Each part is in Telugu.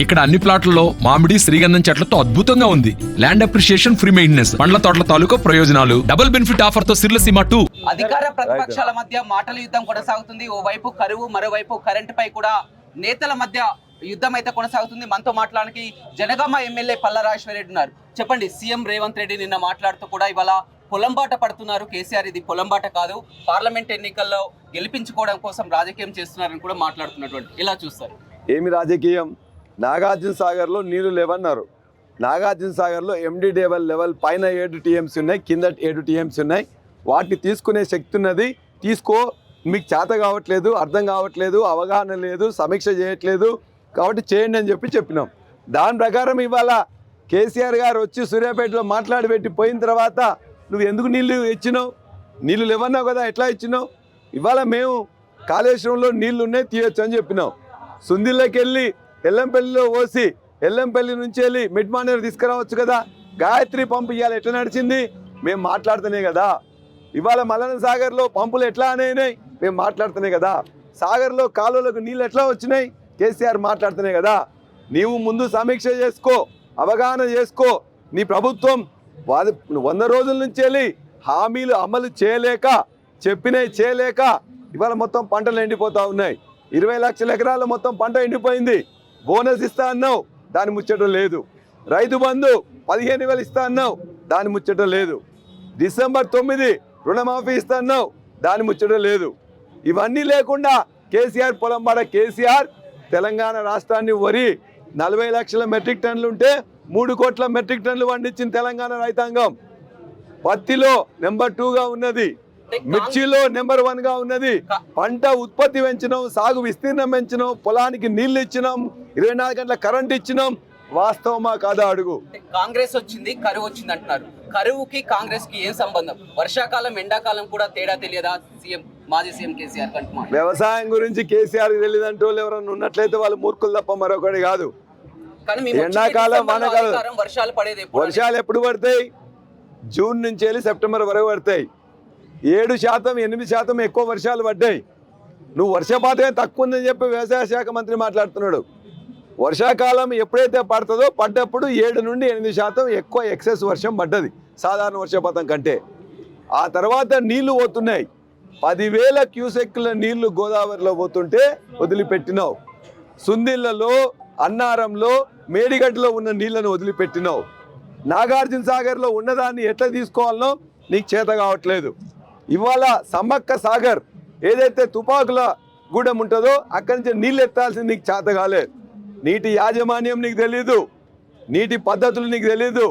ఇక్కడ అన్ని ప్లాట్లలో మామిడి శ్రీగంధం చెట్లతో అద్భుతంగా ఉంది. ల్యాండ్ అప్రిషియేషన్, ఫ్రీ మెయింటెనెన్స్, పండ్ల తోటల తాలూకా ప్రయోజనాలు, డబుల్ బెనిఫిట్ ఆఫర్ తో సిర్లసీమ 2. అధికార ప్రతిపక్షాల మధ్య మాటల యుద్ధం కొనసాగుతుంది. ఓవైపు కరువు, మరోవైపు కరెంటు పై కూడా నేతల మధ్య యుద్ధం అయితే కొనసాగుతుంది. మనతో మాట్లాడడానికి జనగామ ఎమ్మెల్యే పల్లా రాజేశ్వరరెడ్డి ఉన్నారు. చెప్పండి, సీఎం రేవంత్ రెడ్డి నిన్న మాట్లాడుతూ కూడా ఇవాళ పొలంబాట పడుతున్నారు. కేసీఆర్ ఇది పొలంబాట కాదు, పార్లమెంట్ ఎన్నికల్లో గెలిపించుకోవడం కోసం రాజకీయం చేస్తున్నారని కూడా మాట్లాడుతున్నటువంటి ఇలా చూస్తారు. ఏమి రాజకీయం? నాగార్జున సాగర్లో నీళ్లు లేవన్నారు. నాగార్జున సాగర్లో ఎండి లెవెల్ పైన 7 టీఎంసీ ఉన్నాయి, కింద 7 టీఎంసీ ఉన్నాయి. వాటిని తీసుకునే శక్తి ఉన్నది. తీసుకో, మీకు చేత కావట్లేదు, అర్థం కావట్లేదు, అవగాహన లేదు, సమీక్ష చేయట్లేదు, కాబట్టి చేయండి అని చెప్పినాం. దాని ప్రకారం ఇవాళ కేసీఆర్ గారు వచ్చి సూర్యాపేటలో మాట్లాడి పెట్టి పోయిన తర్వాత నువ్వు ఎందుకు నీళ్లు ఇచ్చినావు? నీళ్లు లేవన్నావు కదా, ఎట్లా ఇచ్చినావు? ఇవాళ మేము కాళేశ్వరంలో నీళ్లు ఉన్నాయి, తీయొచ్చు అని చెప్పినాం. సుందిల్లోకి వెళ్ళి ఎల్లంపల్లిలో పోసి ఎల్లంపల్లి నుంచి వెళ్ళి మిడ్మానేరు తీసుకురావచ్చు కదా. గాయత్రి పంపు ఇవాళ ఎట్లా నడిచింది? మేము మాట్లాడుతూనే కదా. ఇవాళ మల్లన సాగర్లో పంపులు ఎట్లా అనేనాయి? మేము మాట్లాడుతూనే కదా. సాగర్లో కాలువలకు నీళ్ళు ఎట్లా వచ్చినాయి? కేసీఆర్ మాట్లాడుతూనే కదా. నీవు ముందు సమీక్ష చేసుకో, అవగాహన చేసుకో. నీ ప్రభుత్వం 100 రోజుల నుంచి వెళ్ళి హామీలు అమలు చేయలేక, చెప్పినవి చేయలేక ఇవాళ మొత్తం పంటలు ఎండిపోతూ ఉన్నాయి. 20 లక్షల ఎకరాలు మొత్తం పంట ఎండిపోయింది. బోనస్ ఇస్తా అన్నావు, దాని ముచ్చటం లేదు. రైతు బంధు 15,000 ఇస్తా అన్నావు, దాని ముచ్చటం లేదు. డిసెంబర్ 9 రుణమాఫీ ఇస్తా అన్నావు, దాని ముచ్చటం లేదు. ఇవన్నీ లేకుండా కేసీఆర్ పొలంబాడ కేసీఆర్ తెలంగాణ రాష్ట్రాన్ని వరి 40 లక్షల మెట్రిక్ టన్నులు ఉంటే 3 కోట్ల మెట్రిక్ టన్నులు పండించిన తెలంగాణ రైతాంగం. పత్తిలో నెంబర్ 2గా ఉన్నది, మిర్చిలో నెంబర్ 1గా ఉన్నది. పంట ఉత్పత్తి పెంచినాం, సాగు విస్తీర్ణం పెంచినాం, పొలానికి నీళ్లు ఇచ్చినాం, 24 గంటల కరెంట్ ఇచ్చినాం. వాస్తవమా కాదా అడుగు. కాంగ్రెస్ వచ్చింది, కరువు వచ్చింది అంటున్నారు. కరువుకి కాంగ్రెస్ కి ఏం సంబంధం? వర్షాకాలం, ఎండాకాలం కూడా తేడా తెలియదా? మాజీ సీఎం కేసీఆర్ కంటున్నారు. వ్యవసాయం గురించి కేసీఆర్ తెలియదంటూ ఎవరైనా ఉన్నట్లయితే వాళ్ళు మూర్ఖులు తప్ప మరొకటి కాదు. ఎండాకాలం, వానాకాలం వర్షాలు ఎప్పుడు పడతాయి? జూన్ నుంచి వెళ్ళి సెప్టెంబర్ వరకు పడతాయి. 7%, 8% ఎక్కువ వర్షాలు పడ్డాయి. నువ్వు వర్షపాతమే తక్కువ ఉందని చెప్పి వ్యవసాయ శాఖ మంత్రి మాట్లాడుతున్నాడు. వర్షాకాలం ఎప్పుడైతే పడుతుందో పడ్డప్పుడు 7 నుండి 8% ఎక్కువ ఎక్సెస్ వర్షం పడ్డది సాధారణ వర్షపాతం కంటే. ఆ తర్వాత నీళ్లు పోతున్నాయి. 10,000 క్యూసెక్ల నీళ్లు గోదావరిలో పోతుంటే వదిలిపెట్టినావు. సుందిళ్లలో, అన్నారంలో, మేడిగడ్డలో ఉన్న నీళ్లను వదిలిపెట్టినావు. నాగార్జున సాగర్లో ఉన్నదాన్ని ఎట్లా తీసుకోవాలనో నీకు చేత కావట్లేదు. ఇవాళ సమ్మక్క సాగర్ ఏదైతే తుపాకుల గూడెం ఉంటుందో అక్కడి నుంచి నీళ్ళు ఎత్తాల్సింది నీకు చేత కాలేదు. నీటి యాజమాన్యం నీకు తెలీదు, నీటి పద్ధతులు నీకు తెలీదు,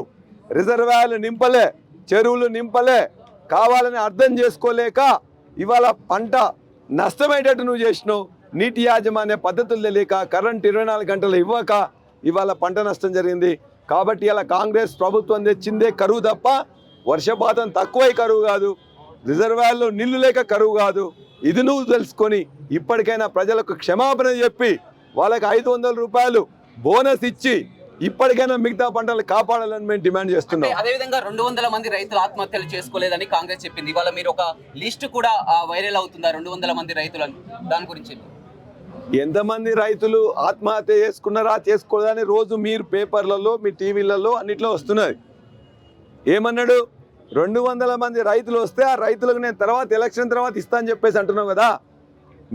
రిజర్వాయర్లు నింపలే, చెరువులు నింపలే. కావాలని అర్థం చేసుకోలేక ఇవాళ పంట నష్టమయ్యేటట్టు నువ్వు చేసినావు. నీటి యాజమాన్య పద్ధతులు తెలియక, కరెంట్ 24 గంటలు ఇవ్వక ఇవాళ పంట నష్టం జరిగింది. కాబట్టి ఇలా కాంగ్రెస్ ప్రభుత్వం తెచ్చిందే కరువు తప్ప వర్షపాతం తక్కువై కరువు కాదు, రిజర్వాయర్లో నీళ్లు లేక కరువు కాదు. ఇది నువ్వు తెలుసుకొని ఇప్పటికైనా ప్రజలకు క్షమాపణ చెప్పి వాళ్ళకి 500 రూపాయలు బోనస్ ఇచ్చి ఇప్పటికైనా మిగతా పంటలు కాపాడాలని మేము డిమాండ్ చేస్తున్నాం. అదేవిధంగా 200 మంది రైతులు ఆత్మహత్యలు చేసుకోలేదని కాంగ్రెస్ చెప్పింది. ఇవాళ మీరు ఒక లిస్ట్ కూడా వైరల్ అవుతుందా 200 మంది రైతులని? దాని గురించి ఎంతమంది రైతులు ఆత్మహత్య చేసుకున్నారా చేసుకోలేదని రోజు మీరు పేపర్లలో, మీ టీవీలలో అన్నిట్లో వస్తున్నది. ఏమన్నాడు? 200 మంది రైతులు వస్తే ఆ రైతులకు నేను తర్వాత ఎలక్షన్ తర్వాత ఇస్తా అని చెప్పేసి అంటున్నావు కదా.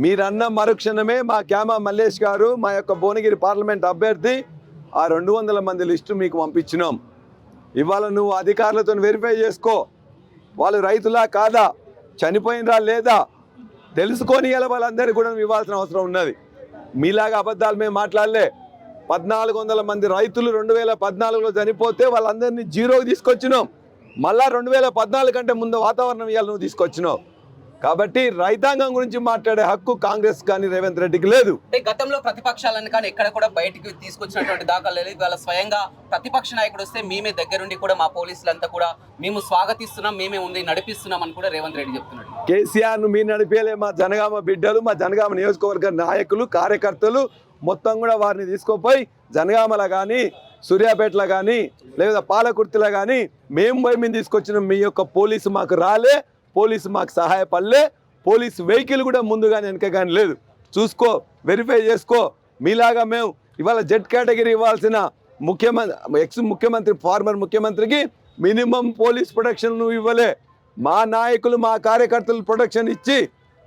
మీరన్న మరుక్షణమే మా క్యామా మల్లేష్ గారు, మా యొక్క భువనగిరి పార్లమెంట్ అభ్యర్థి, ఆ 200 మంది లిస్టు మీకు పంపించినాం. ఇవాళ నువ్వు అధికారులతో వెరిఫై చేసుకో, వాళ్ళు రైతులా కాదా, చనిపోయినరా లేదా తెలుసుకొని ఇలా వాళ్ళందరికీ కూడా ఇవ్వాల్సిన అవసరం ఉన్నది. మీలాగా అబద్ధాలు మేము మాట్లాడలే. 1,400 మంది రైతులు 2014లో చనిపోతే వాళ్ళందరినీ జీరోకి తీసుకొచ్చినాం. మళ్ళా 2014 కంటే ముందు వాతావరణం ఇవాళ నువ్వు తీసుకొచ్చినావు. కాబట్టి రైతాంగం గురించి మాట్లాడే హక్కు కాంగ్రెస్ కానీ రేవంత్ రెడ్డికి లేదు. గతంలో ప్రతిపక్షాలను కానీ ఎక్కడ కూడా బయటికి తీసుకొచ్చినటువంటి దాఖలు లేదు. ఇవాళ స్వయంగా ప్రతిపక్ష నాయకుడు వస్తే మేమే దగ్గరుండి కూడా మా పోలీసులంతా కూడా మేము స్వాగతిస్తున్నాం, మేమే ఉంది నడిపిస్తున్నాం అని కూడా రేవంత్ రెడ్డి చెప్తున్నాడు. కేసీఆర్ను మీ నడిపేలే మా జనగామ బిడ్డలు, మా జనగామ నియోజకవర్గ నాయకులు, కార్యకర్తలు మొత్తం కూడా వారిని తీసుకుపోయి జనగామలో కానీ, సూర్యాపేటలో కానీ, లేదా పాలకుర్తిలో కానీ మేము తీసుకొచ్చిన మీ యొక్క పోలీసు మాకు రాలే, పోలీసు మాకు సహాయపడలే, పోలీసు వెహికల్ కూడా ముందుగానే వెనక కానీ లేదు. చూసుకో, వెరిఫై చేసుకో. మీలాగా మేము ఇవాళ జెడ్ కేటగిరీ ఇవ్వాల్సిన ముఖ్యమంత్రి ఫార్మర్ ముఖ్యమంత్రికి మినిమం పోలీస్ ప్రొటెక్షన్ నువ్వు ఇవ్వలే. మా నాయకులు మా కార్యకర్తలు ప్రొటెక్షన్ ఇచ్చి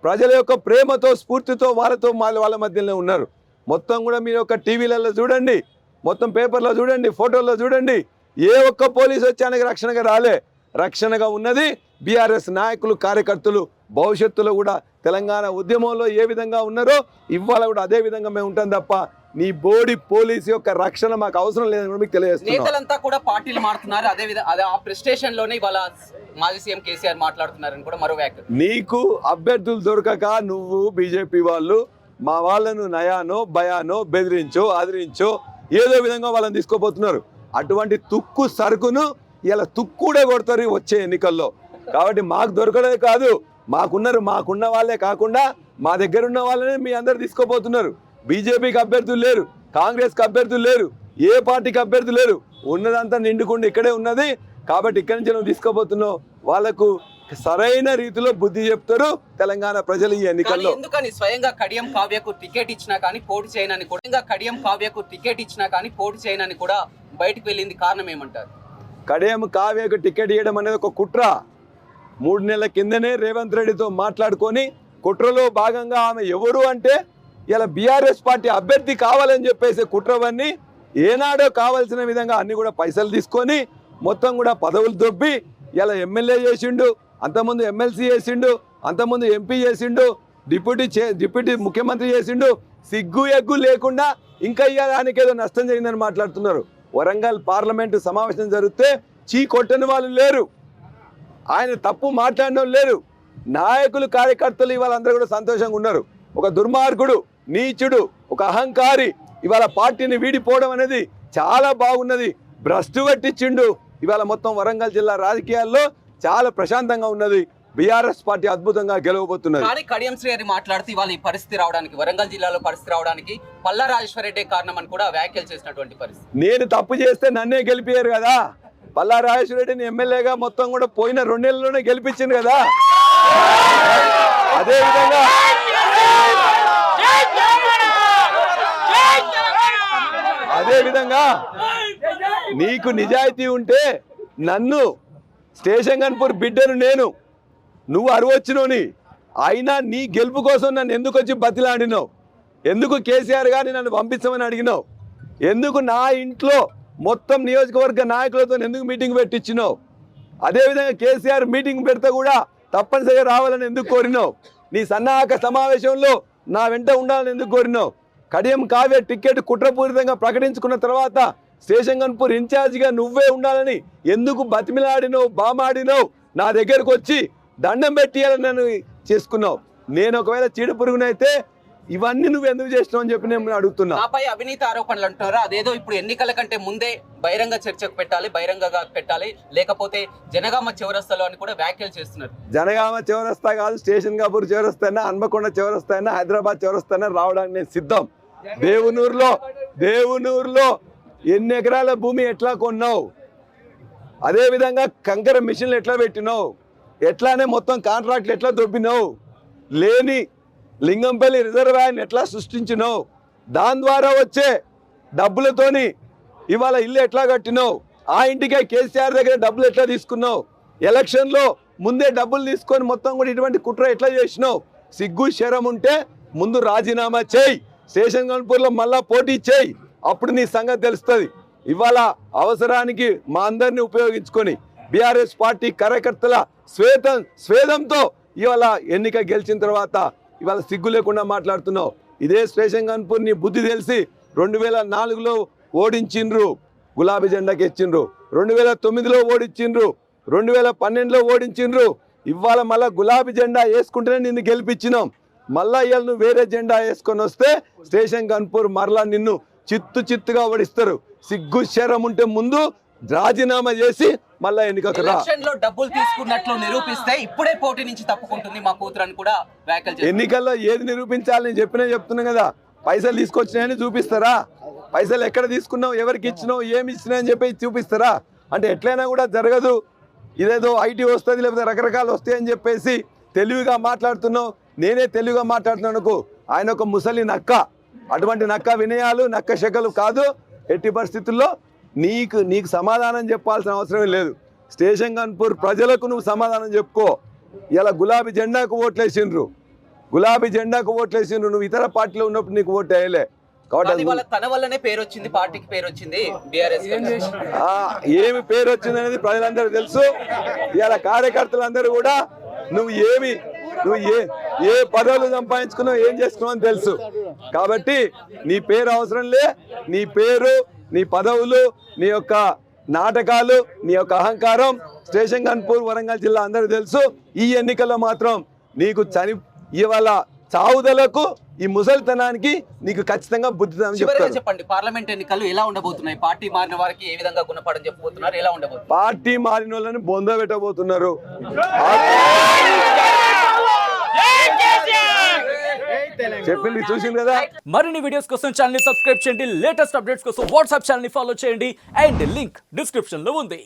ప్రజల యొక్క ప్రేమతో స్ఫూర్తితో వాళ్ళ మధ్యలో ఉన్నారు. మొత్తం కూడా మీరు ఒక టీవీలలో చూడండి, మొత్తం పేపర్లో చూడండి, ఫోటోల్లో చూడండి, ఏ ఒక్క పోలీసు వచ్చి ఆయనకి రక్షణగా రాలే. రక్షణగా ఉన్నది బీఆర్ఎస్ నాయకులు కార్యకర్తలు. భవిష్యత్తులో కూడా తెలంగాణ ఉద్యమంలో ఏ విధంగా ఉన్నారో ఇవాళ కూడా అదే విధంగా మేము ఉంటాం తప్ప నీ బోడి పోలీసు యొక్క రక్షణ మాకు అవసరం లేదని మీకు తెలియజేస్తున్నాం. నేతలంతా కూడా పార్టీలు మారుతున్నారు, అదే విధంగా ఆ ప్రెస్టేషన్ లోనే ఇవాళ మాజీ సీఎం కేసీఆర్ మాట్లాడుతున్నారని కూడా మరో వ్యాఖ్య. నీకు అభ్యర్థులు దొరకక నువ్వు బీజేపీ వాళ్ళు మా వాళ్ళను నయానో భయానో బెదిరించో ఆదరించో ఏదో విధంగా వాళ్ళని తీసుకోబోతున్నారు. అటువంటి తుక్కు సరుకును ఇలా తుక్కుడే కొడతారు వచ్చే ఎన్నికల్లో. కాబట్టి మాకు దొరకడే కాదు, మాకున్న వాళ్ళే కాకుండా మా దగ్గర ఉన్న వాళ్ళని మీ అందరు తీసుకోబోతున్నారు. బీజేపీకి అభ్యర్థులు లేరు, కాంగ్రెస్కి అభ్యర్థులు లేరు, ఏ పార్టీకి అభ్యర్థులు లేరు. ఉన్నదంతా నిండుకుండా ఇక్కడే ఉన్నది. కాబట్టి ఇక్కడి నుంచి నువ్వు తీసుకోబోతున్నావు, వాళ్ళకు సరైన రీతిలో బుద్ధి చెప్తారు తెలంగాణ ప్రజలు ఈ ఎన్నికల్లో. ఎందుకని స్వయంగా కడియం కావ్యకు టికెట్ ఇచ్చినా కానీ పోటీ చేయనని కూడా బయటకు వెళ్ళింది, కారణం ఏమంటారు? కడియం కావ్యకు టికెట్ ఇవ్వడం అనేది ఒక కుట్ర. 3 నెలల కిందనే రేవంత్ రెడ్డితో మాట్లాడుకొని కుట్రలో భాగంగా ఆమె ఎవరు అంటే ఇలా బీఆర్ఎస్ పార్టీ అభ్యర్థి కావాలని చెప్పేసి కుట్రవన్నీ ఏనాడో కావాల్సిన విధంగా అన్ని కూడా పైసలు తీసుకొని మొత్తం కూడా పదవులు దొబ్బి ఇలా ఎమ్మెల్యే చేసిండు, అంతకుముందు ఎమ్మెల్సీ చేసిండు, అంతకుముందు ఎంపీ చేసిండు, డిప్యూటీ ముఖ్యమంత్రి చేసిండు. సిగ్గు ఎగ్గు లేకుండా ఇంకా ఇవ్వడానికి ఏదో నష్టం జరిగిందని మాట్లాడుతున్నారు. వరంగల్ పార్లమెంటు సమావేశం జరిగితే కొట్టని వాళ్ళు లేరు, ఆయన తప్పు మాట్లాడడం లేరు. నాయకులు కార్యకర్తలు ఇవాళ అందరూ కూడా సంతోషంగా ఉన్నారు. ఒక దుర్మార్గుడు, నీచుడు, ఒక అహంకారి ఇవాళ పార్టీని వీడిపోవడం అనేది చాలా బాగున్నది. భ్రష్టు పట్టించిండు. ఇవాళ మొత్తం వరంగల్ జిల్లా రాజకీయాల్లో చాలా ప్రశాంతంగా ఉన్నది. బీఆర్ఎస్ పార్టీ అద్భుతంగా గెలవబోతున్నది. కానీ కడియం శ్రీహరి మాట్లాడుతూ ఇవాళ ఈ పరిస్థితి రావడానికి, వరంగల్ జిల్లాలో పరిస్థితి రావడానికి పల్లా రాజేశ్వర రెడ్డి కారణం అని కూడా వ్యాఖ్యలు చేసినటువంటి పరిస్థితి. నేను తప్పు చేస్తే నన్నే గెలిపారు కదా, పల్లా రాజేశ్వర రెడ్డిని ఎమ్మెల్యేగా మొత్తం కూడా పోయిన 2 నెలల్లోనే గెలిపించింది కదా. అదే విధంగా నీకు నిజాయితీ ఉంటే నన్ను స్టేషన్ గన్పూర్ బిడ్డను నువ్వు అరవచ్చినోని అయినా నీ గెలుపు కోసం నన్ను ఎందుకు వచ్చి బతిలాడినావు? ఎందుకు కేసీఆర్ గారిని నన్ను పంపించమని అడిగినావు? ఎందుకు నా ఇంట్లో మొత్తం నియోజకవర్గ నాయకులతో ఎందుకు మీటింగ్ పెట్టించినావు? అదేవిధంగా కేసీఆర్ మీటింగ్ పెడితే కూడా తప్పనిసరిగా రావాలని ఎందుకు కోరినావు? నీ సన్నాహక సమావేశంలో నా వెంట ఉండాలని ఎందుకు కోరినావు? కడియం కావ్య టికెట్ కుట్రపూరితంగా ప్రకటించుకున్న తర్వాత స్టేషన్ గన్పూర్ ఇన్ఛార్జిగా నువ్వే ఉండాలని ఎందుకు బతిమిలాడినావు, బామాడినావు? నా దగ్గరకు వచ్చి దండం పెట్టియాలని నన్ను చేసుకున్నావు. నేను ఒకవేళ చీడ పురుగునైతే ఇవన్నీ నువ్వు ఎందుకు చేసినావు అని చెప్పి నేను అడుగుతున్నా. నాపై అవినీతి ఆరోపణలు అంటున్నారా? అదేదో ఇప్పుడు ఎన్నికల కంటే ముందే బహిరంగ చర్చకు పెట్టాలి, బహిరంగంగా పెట్టాలి, లేకపోతే జనగామ చౌరస్తాలో అని కూడా వ్యాఖ్యలు చేస్తున్నారు. జనగామ చౌరస్తా కాదు, స్టేషన్ గన్పూర్ చౌరస్తా అయినా, హన్మకొండ చౌరస్తా అయినా, హైదరాబాద్ చౌరస్తా అయినా రావడానికి నేను సిద్ధం. దేవునూరులో ఎన్ని ఎకరాల భూమి ఎట్లా కొన్నావు, అదేవిధంగా కంకర మిషన్లు ఎట్లా పెట్టినావు, ఎట్లానే మొత్తం కాంట్రాక్ట్లు ఎట్లా దొబ్బినావు, లేని లింగంపల్లి రిజర్వాయర్ని ఎట్లా సృష్టించినావు, దాని ద్వారా వచ్చే డబ్బులతోని ఇవాళ ఇల్లు ఎట్లా కట్టినావు, ఆ ఇంటికే కేసీఆర్ దగ్గర డబ్బులు ఎట్లా తీసుకున్నావు, ఎలక్షన్లో ముందే డబ్బులు తీసుకొని మొత్తం కూడా ఇటువంటి కుట్ర ఎట్లా చేసినావు? సిగ్గు శరం ఉంటే ముందు రాజీనామా చేయి, స్టేషన్ గన్పూర్లో మళ్ళా పోటీ చేయి, అప్పుడు నీ సంగతి తెలుస్తుంది. ఇవాళ అవసరానికి మా అందరినీ ఉపయోగించుకొని బీఆర్ఎస్ పార్టీ కార్యకర్తల స్వేదంతో ఇవాళ ఎన్నిక గెలిచిన తర్వాత ఇవాళ సిగ్గు లేకుండా మాట్లాడుతున్నావు. ఇదే స్టేషన్ గన్పూర్ నీ బుద్ధి తెలిసి 2004లో ఓడించిండ్రు, గులాబీ జెండాకి ఇచ్చిండ్రు, 2009లో ఓడించిండ్రు, 2012లో ఓడించిండ్రు. ఇవాళ మళ్ళా గులాబీ జెండా వేసుకుంటేనే నిన్ను గెలిపించినాం. మళ్ళా ఇవాళ నువ్వు వేరే జెండా వేసుకొని వస్తే స్టేషన్ గన్పూర్ మరలా నిన్ను చిత్తుగా ఓడిస్తారు. సిగ్గు శరం ఉంటే ముందు రాజీనామా చేసి మళ్ళా ఎన్నికకు రా. డబ్బులు తీసుకున్నట్లు నిరూపిస్తే ఇప్పుడే పోటీ నుంచి తప్పుకుంటుంది మా కూతురు అని కూడా వ్యాఖ్యలు. ఎన్నికల్లో ఏది నిరూపించాలి నేను చెప్తున్నా కదా. పైసలు తీసుకొచ్చినాయని చూపిస్తారా? పైసలు ఎక్కడ తీసుకున్నావు, ఎవరికి ఇచ్చినావు, ఏమి ఇచ్చినాయని చెప్పి చూపిస్తారా? అంటే ఎట్లయినా కూడా జరగదు. ఇదేదో ఐటీ వస్తుంది లేకపోతే రకరకాలు వస్తాయని చెప్పేసి తెలివిగా మాట్లాడుతున్నావు. నేనే తెలివిగా మాట్లాడుతున్నాను. ఆయన ఒక ముసలి నక్క, అటువంటి నక్క వినయాలు నక్క శకలు కాదు. ఎట్టి పరిస్థితుల్లో నీకు సమాధానం చెప్పాల్సిన అవసరం లేదు. స్టేషన్ గన్పూర్ ప్రజలకు నువ్వు సమాధానం చెప్పుకో. ఇలా గులాబీ జెండాకు ఓట్లేసిండ్రు, నువ్వు ఇతర పార్టీలో ఉన్నప్పుడు నీకు ఓటు వేయలే. కాబట్టి తన వల్లనే పేరు వచ్చింది, పార్టీకి పేరు వచ్చింది, బీఆర్ఎస్ ఏమి పేరు వచ్చింది అనేది ప్రజలందరూ తెలుసు. ఇలా కార్యకర్తలందరూ కూడా నువ్వు ఏ పదవులు సంపాదించుకున్నావు, ఏం చేసుకున్నావు అని తెలుసు. కాబట్టి నీ పేరు అవసరం లే. నీ పేరు, నీ పదవులు, నీ యొక్క నాటకాలు, నీ యొక్క అహంకారం స్టేషన్ గన్పూర్ వరంగల్ జిల్లా అందరూ తెలుసు. ఈ ఎన్నికల్లో మాత్రం నీకు ఇవాళ చావుదలకు, ఈ ముసలితనానికి నీకు ఖచ్చితంగా బుద్ధి చెప్తారు. చెప్పండి, పార్లమెంట్ ఎన్నికలు ఎలా ఉండబోతున్నాయి? పార్టీ మారిన వారికి ఏ విధంగా గుణపాఠం చెప్పబోతున్నారు? ఎలా ఉండబోతుంది? పార్టీ మారిన వాళ్ళని బొంద పెట్టబోతున్నారు. చెప్పింది చూసింది కదా. మరిన్ని వీడియోస్ కోసం ఛానల్ ని సబ్స్క్రైబ్ చేయండి. లేటెస్ట్ అప్డేట్స్ కోసం వాట్సాప్ ఛానల్ ని ఫాలో చేయండి. అండ్ లింక్ డిస్క్రిప్షన్ లో ఉంది.